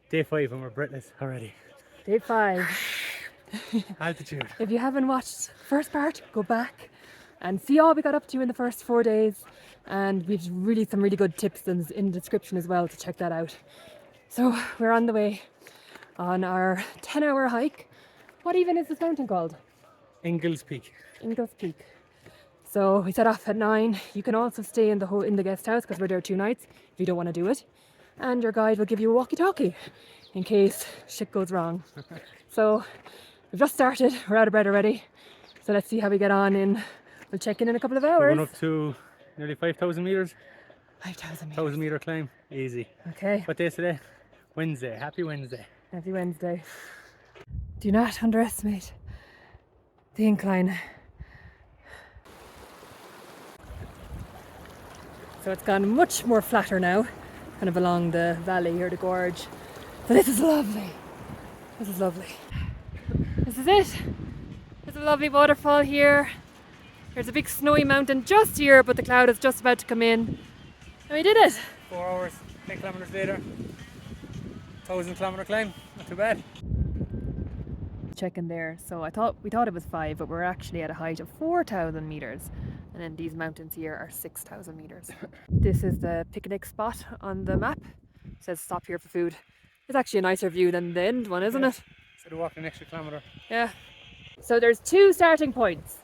Day 5 and we're breathless already. Day 5. Altitude. If you haven't watched first part, go back and see all we got up to in the first 4 days. And we've some really good tips in the description as well to check that out. So we're on the way on our 10-hour hike. What even is this mountain called? Ingles Peak. Ingles Peak. So we set off at 9. You can also stay in the guest house because we're there 2 nights if you don't want to do it. And your guide will give you a walkie-talkie in case shit goes wrong. So we've just started. We're out of bed already. So let's see how we get on. We'll check in a couple of hours. We're going up to nearly 5,000 meters. 5,000 meters. 1,000 meter climb. Easy. Okay. What day is today? Wednesday. Happy Wednesday. Happy Wednesday. Do not underestimate the incline. So it's gone much more flatter now, kind of along the valley or the gorge. So this is lovely. This is lovely. This is it. There's a lovely waterfall here. There's a big snowy mountain just here, but the cloud is just about to come in. And we did it. 4 hours, 10 kilometers later. 1,000 kilometer climb. Not too bad. Checking there. So we thought it was 5, but we're actually at a height of 4,000 meters. And then these mountains here are 6,000 meters. This is the picnic spot on the map. It says stop here for food. It's actually a nicer view than the end one, isn't it? Instead of walking an extra kilometer. Yeah. So there's 2 starting points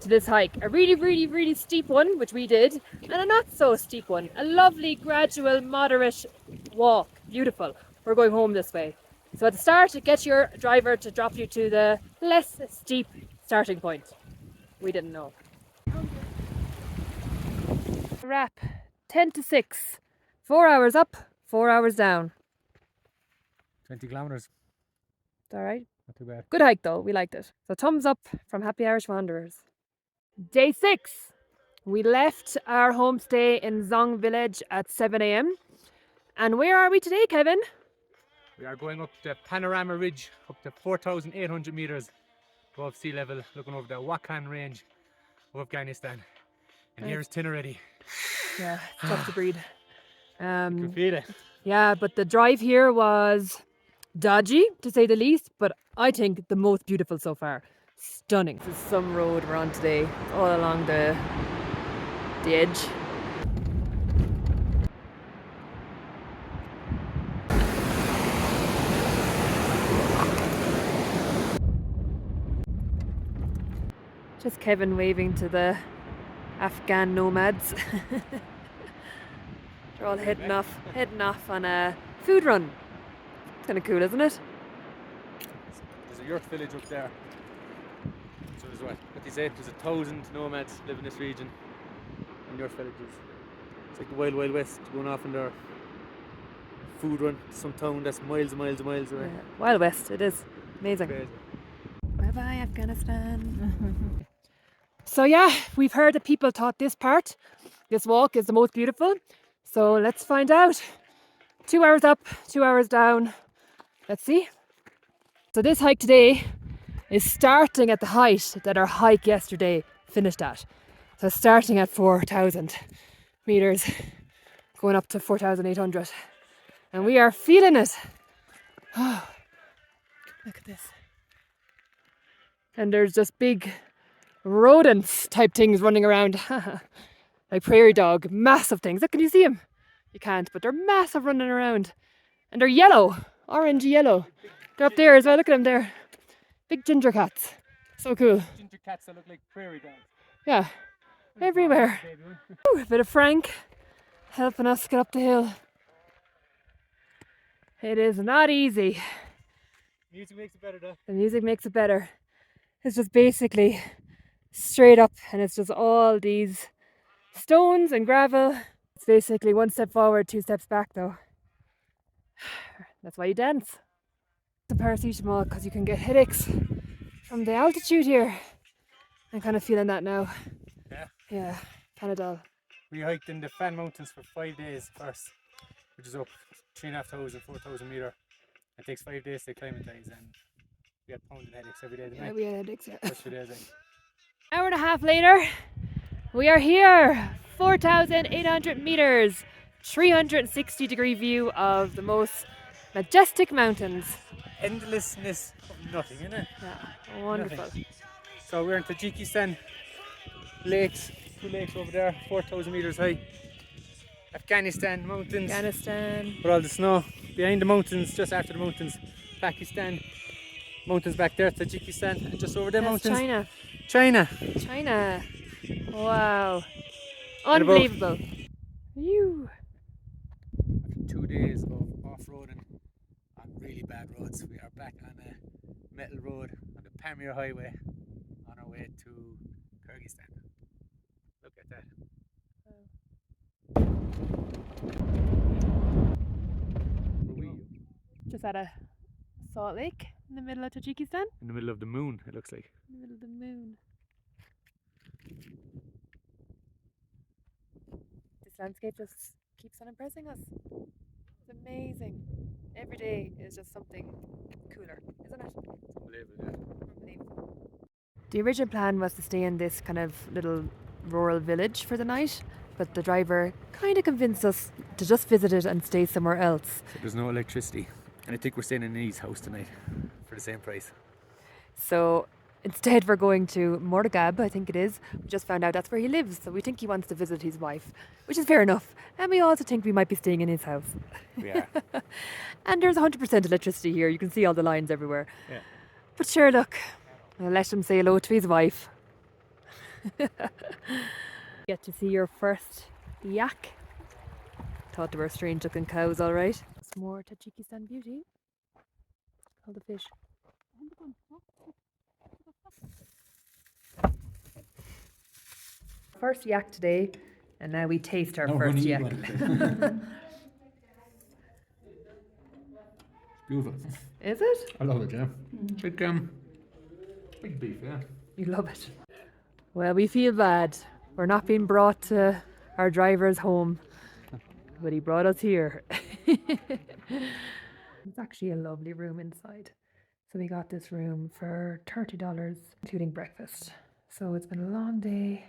to this hike. A really, really, really steep one, which we did, and a not so steep one. A lovely, gradual, moderate walk. Beautiful. We're going home this way. So at the start, get your driver to drop you to the less steep starting point. We didn't know. Wrap 10 to 6. 4 hours up, 4 hours down. 20 kilometers. It's alright. Not too bad. Good hike though, we liked it. So thumbs up from Happy Irish Wanderers. Day 6. We left our homestay in Zong village at 7 a.m. And where are we today, Kevin? We are going up the Panorama Ridge, up to 4,800 meters above sea level, looking over the Wakhan range of Afghanistan. And here's itinerary. Yeah, it's tough to breathe. You can feel it. Yeah, but the drive here was dodgy, to say the least, but I think the most beautiful so far. Stunning. This is some road we're on today, all along the edge. Just Kevin waving to the Afghan nomads. They're all heading off on a food run. It's kind of cool, isn't it? There's a yurt village up there. So there's what they say, there's 1,000 nomads live in this region. And yurt villages. It's like the Wild Wild West going off in their food run to some town that's miles and miles and miles away. Yeah. Wild West, it is. Amazing. Crazy. Bye bye Afghanistan. So yeah, we've heard that people thought this walk is the most beautiful. So let's find out. 2 hours up, 2 hours down. Let's see. So this hike today is starting at the height that our hike yesterday finished at. So starting at 4,000 meters, going up to 4,800. And we are feeling it. Oh, look at this. And there's just big rodents type things running around. Like prairie dog, massive things. Look, can you see them? You can't, but they're massive running around. And they're yellow, orange yellow. They're up there as well, look at them there. Big ginger cats. So cool. Ginger cats that look like prairie dogs. Yeah, everywhere. Ooh, a bit of Frank helping us get up the hill. It is not easy. Music makes it better though. The music makes it better. It's just basically straight up and it's just all these stones and gravel. It's basically 1 step forward, 2 steps back though. That's why you dance. The paracetamol because you can get headaches from the altitude here. I'm kind of feeling that now. Yeah? Yeah, Panadol. We hiked in the Fan Mountains for 5 days first, which is up 3,500, 4,000 meter. It takes 5 days to acclimatise and we had pounding headaches every day. Yeah, we had headaches, yeah. First 2 days, like. Hour and a half later, we are here. 4,800 meters, 360-degree view of the most Majestic mountains. Endlessness of nothing, isn't it? Yeah, wonderful. Nothing. So we're in Tajikistan lakes, 2 lakes over there, 4,000 meters high. Afghanistan mountains, Afghanistan. with all the snow. Behind the mountains, just after the mountains, Pakistan. Mountains back there, Tajikistan, and just over there, That's mountains. China. China. China. Wow. And about- Unbelievable. You. After 2 days of off-roading on really bad roads, we are back on a metal road on the PAMIR highway on our way to Kyrgyzstan. Look at that. Just at a salt lake in the middle of Tajikistan. In the middle of the moon, it looks like. In the middle of the moon. This landscape just keeps on impressing us. It's amazing. Every day is just something cooler, isn't it? Unbelievable. The original plan was to stay in this kind of little rural village for the night, but the driver kind of convinced us to just visit it and stay somewhere else. So there's no electricity, and I think we're staying in his house tonight for the same price. So instead we're going to Morgab, I think it is. We just found out that's where he lives, so we think he wants to visit his wife, which is fair enough. And we also think we might be staying in his house. We are. And there's 100% electricity here. You can see all the lines everywhere. Yeah. But sure, look, I'll let him say hello to his wife. Get to see your first yak. Thought they were strange looking cows, all right. It's more Tajikistan beauty. All the fish. First yak today, and now we taste our first yak. Beautiful. Is it? I love it, yeah. Big beef, yeah. You love it. Well, we feel bad. We're not being brought to our driver's home, but he brought us here. It's actually a lovely room inside. So we got this room for $30, including breakfast. So it's been a long day.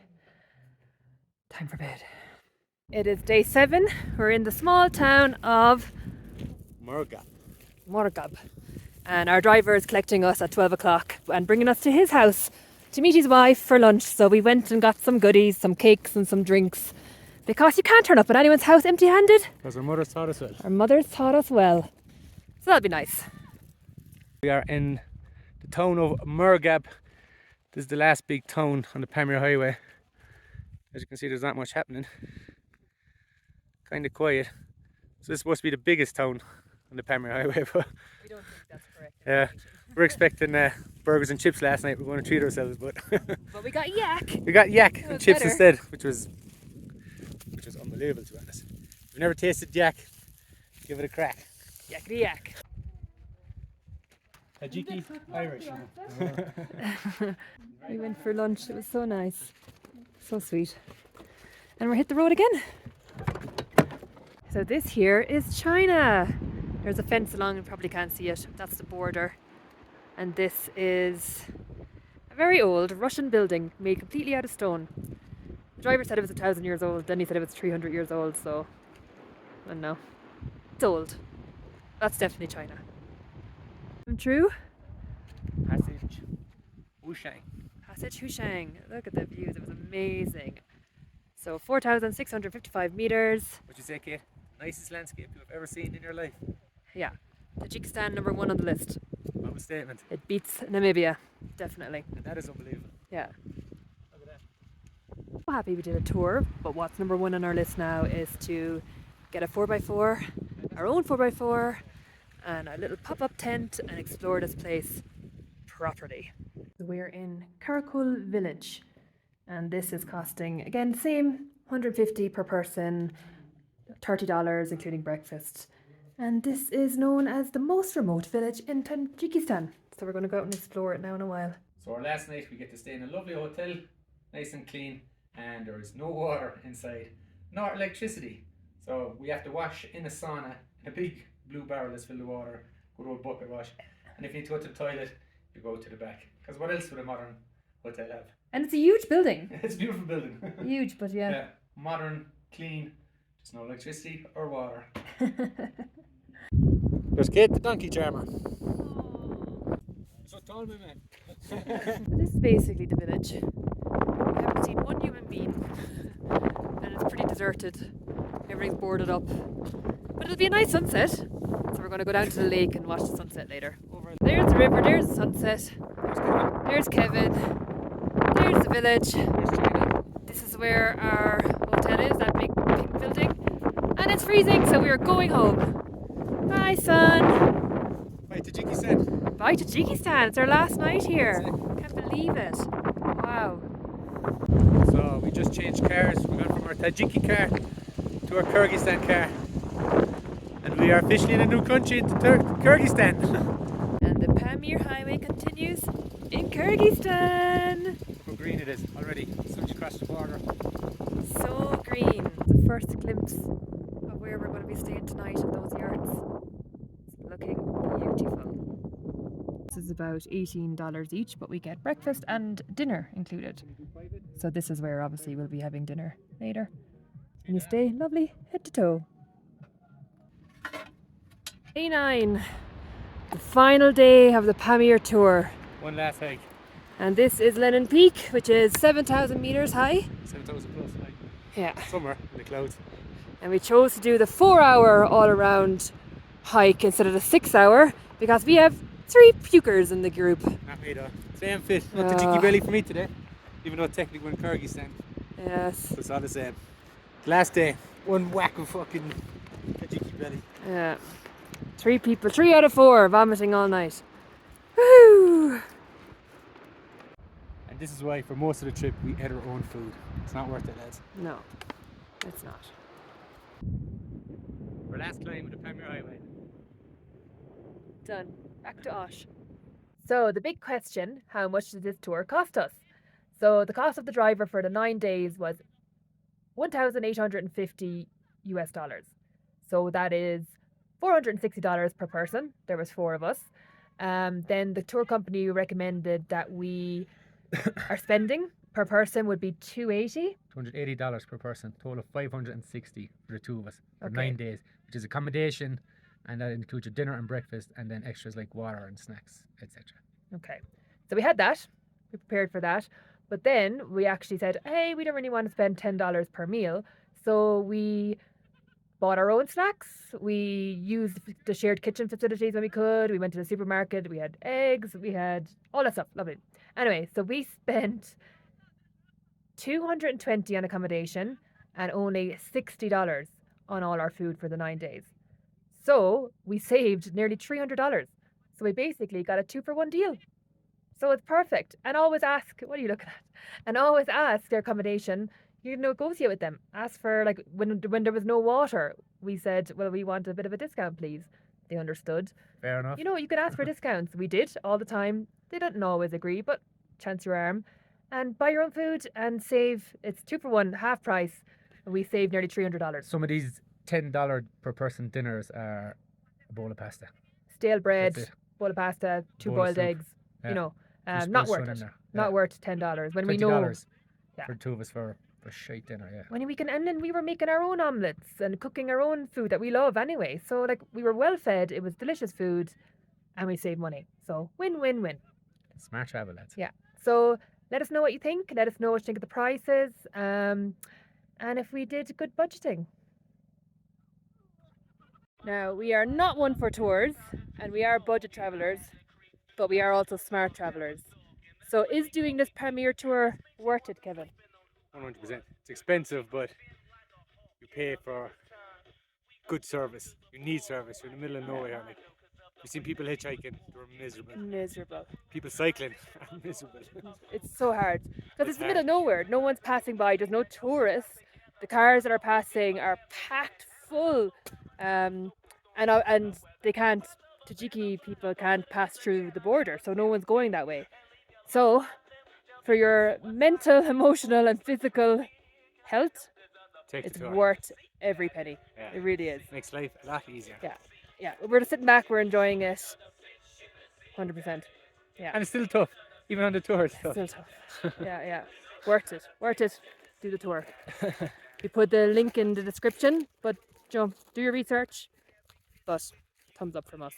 Time for bed. It is day 7. We're in the small town of Morgab. And our driver is collecting us at 12 o'clock and bringing us to his house to meet his wife for lunch. So we went and got some goodies, some cakes and some drinks, because you can't turn up at anyone's house empty-handed. Because our mother's taught us well. Our mothers taught us well. So that'll be nice. We are in the town of Morgab. This is the last big town on the PAMIR highway. As you can see, there's not much happening. Kind of quiet. So this is supposed to be the biggest town on the PAMIR highway. But We don't think that's correct. yeah, we're expecting burgers and chips last night. We're going to treat ourselves, but But we got yak. we got yak That and was chips better. instead, which was unbelievable, to be honest. If you've never tasted yak, give it a crack. Yakety yak. Tajiki Irish. We went for lunch. It was so nice. So sweet. And we're hit the road again. So this here is China. There's a fence along, you probably can't see it. That's the border. And this is a very old Russian building made completely out of stone. The driver said it was 1,000 years old, then he said it was 300 years old, so I don't know. It's old. That's definitely China. True? Passage Wushang. Passage Hushang. Look at the views, it was amazing. So 4,655 meters. What you say, Kate? Nicest landscape you've ever seen in your life. Yeah. Tajikistan number 1 on the list. What a statement. It beats Namibia, definitely. And that is unbelievable. Yeah. Look at that. So happy we did a tour, but what's number 1 on our list now is to get a 4x4, our own 4x4, and a little pop-up tent and explore this place properly. We're in Karakul village, and this is costing, again, same, $150 per person, $30 including breakfast. And this is known as the most remote village in Tajikistan. So we're going to go out and explore it now in a while. So our last night we get to stay in a lovely hotel, nice and clean, and there is no water inside, nor electricity. So we have to wash in a sauna in a big blue barrel that's filled with water, good old bucket wash. And if you need to go to the toilet, you go to the back. Because what else would a modern hotel have? And it's a huge building. It's a beautiful building. Huge, but yeah. Yeah, modern, clean, just no electricity or water. There's Kate the donkey charmer. So tall, my man. This is basically the village. We haven't seen one human being, and it's pretty deserted. Everything's boarded up. But it'll be a nice sunset. So we're going to go down to the lake and watch the sunset later. There's the river, there's the sunset. There's Kevin. There's the village. This is where our hotel is, that big pink building. And it's freezing, so we are going home. Bye, son. Bye, Tajikistan. Bye, Tajikistan. It's our last night here. Can't believe it. Wow. So we just changed cars. We went from our Tajiki car to our Kyrgyzstan car. And we are officially in a new country, into Kyrgyzstan. And the PAMIR highway continues in Kyrgyzstan. Look how green it is already. Since you crossed the border. So green. The first glimpse of where we're going to be staying tonight in those yurts. It's looking beautiful. This is about $18 each, but we get breakfast and dinner included. So this is where obviously we'll be having dinner later. And you stay lovely head to toe. Day 9, the final day of the PAMIR tour. One last hike. And this is Lenin Peak, which is 7,000 meters high. 7,000 plus hike. Yeah. Somewhere in the clouds. And we chose to do the 4-hour all-around hike instead of the 6-hour because we have 3 pukers in the group. Not me though. Same fit. Not Tajiki belly for me today. Even though technically we're in Kyrgyzstan. Yes. It's all the same. Last day, one whack of fucking Tajiki belly. Yeah. 3 people, 3 out of 4 vomiting all night. Woo! And this is why for most of the trip we ate our own food. It's not worth it, lads. No, it's not. Our last climb of the PAMIR highway. Done. Back to Osh. So the big question, how much did this tour cost us? So the cost of the driver for the 9 days was $1,850 US dollars. So that is $460 per person. There was 4 of us. Then the tour company recommended that our spending per person would be $280. $280 per person, total of $560 for the 2 of us for Okay. 9 days, which is accommodation, and that includes your dinner and breakfast, and then extras like water and snacks, etc. Okay, so we had that. We prepared for that. But then we actually said, hey, we don't really want to spend $10 per meal. So we bought our own snacks. We used the shared kitchen facilities when we could. We went to the supermarket. We had eggs. We had all that stuff. Lovely. Anyway, so we spent $220 on accommodation and only $60 on all our food for the 9 days. So we saved nearly $300. So we basically got a 2-for-1 deal. So it's perfect. And always ask, what are you looking at? And always ask their accommodation. You negotiate with them. Ask for, like, when there was no water, we said, well, we want a bit of a discount, please. They understood. Fair enough. You know, you can ask for discounts. We did all the time. They didn't always agree, but chance your arm. And buy your own food and save. It's 2-for-1, half price. And we saved nearly $300. Some of these $10 per person dinners are a bowl of pasta. Stale bread, That's it. bowl of pasta, 2 Bowl of boiled soup. eggs. Yeah. You know, Just not put worth sun in it. there. Not Yeah. worth $10 when we $20 know. Yeah. for the 2 of us for shite dinner, yeah. When we can, and then we were making our own omelets and cooking our own food that we love anyway. So like we were well fed. It was delicious food, and we saved money. So win, win, win. Smart travel, lads. Yeah. So let us know what you think. Let us know what you think of the prices, and if we did good budgeting. Now we are not one for tours, and we are budget travelers, but we are also smart travelers. So is doing this PAMIR tour worth it, Kevin? 100%. It's expensive, but you pay for good service. You need service. You're in the middle of nowhere. Like, you've seen people hitchhiking, they're miserable. Miserable. People cycling are miserable. It's so hard because it's the middle of hard. nowhere. No one's passing by. There's no tourists. The cars that are passing are packed full, and they can't. Tajiki people can't pass through the border, so no one's going that way. So, for your mental, emotional, and physical health, Take it's the tour. worth every penny. Yeah. It really is. Makes life a lot easier. Yeah. We're just sitting back. We're enjoying it. 100%. Yeah. And it's still tough. Even on the tour, it's tough. Still tough. Yeah. Worth it. Worth it. Do the tour. We put the link in the description, but do your research. But thumbs up from us.